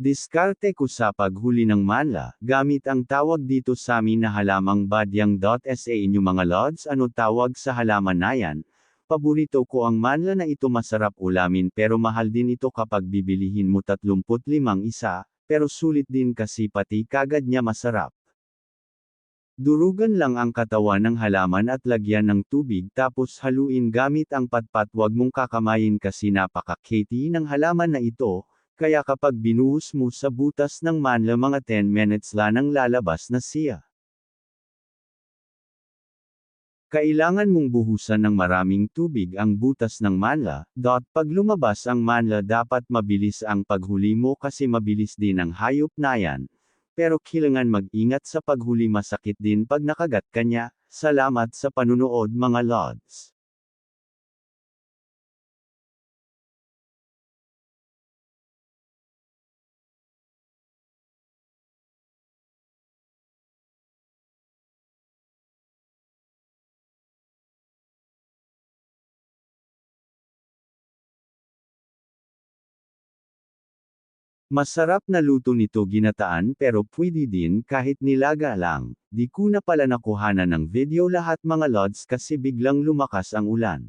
Diskarte ko sa paghuli ng manla, gamit ang tawag dito sa amin na halamang badyang.sa inyo mga lods. Ano tawag sa halaman na yan? Paborito ko ang manla na ito, masarap ulamin pero mahal din ito kapag bibilihin mo 35 isa, pero sulit din kasi pati kagad niya masarap. Durugan lang ang katawan ng halaman at lagyan ng tubig tapos haluin gamit ang patpat. Huwag mong kakamayin kasi napaka-catchy ng halaman na ito, kaya kapag binuhos mo sa butas ng manla mga 10 minutes lang nang lalabas na siya. Kailangan mong buhusan ng maraming tubig ang butas ng manla. Pag lumabas ang manla dapat mabilis ang paghuli mo kasi mabilis din ang hayop na yan. Pero kailangan mag-ingat sa paghuli, masakit din pag nakagat ka niya. Salamat sa panunood mga lods. Masarap na luto nito ginataan pero pwede din kahit nilaga lang. Di ko na pala nakuhanan ng video lahat mga lods kasi biglang lumakas ang ulan.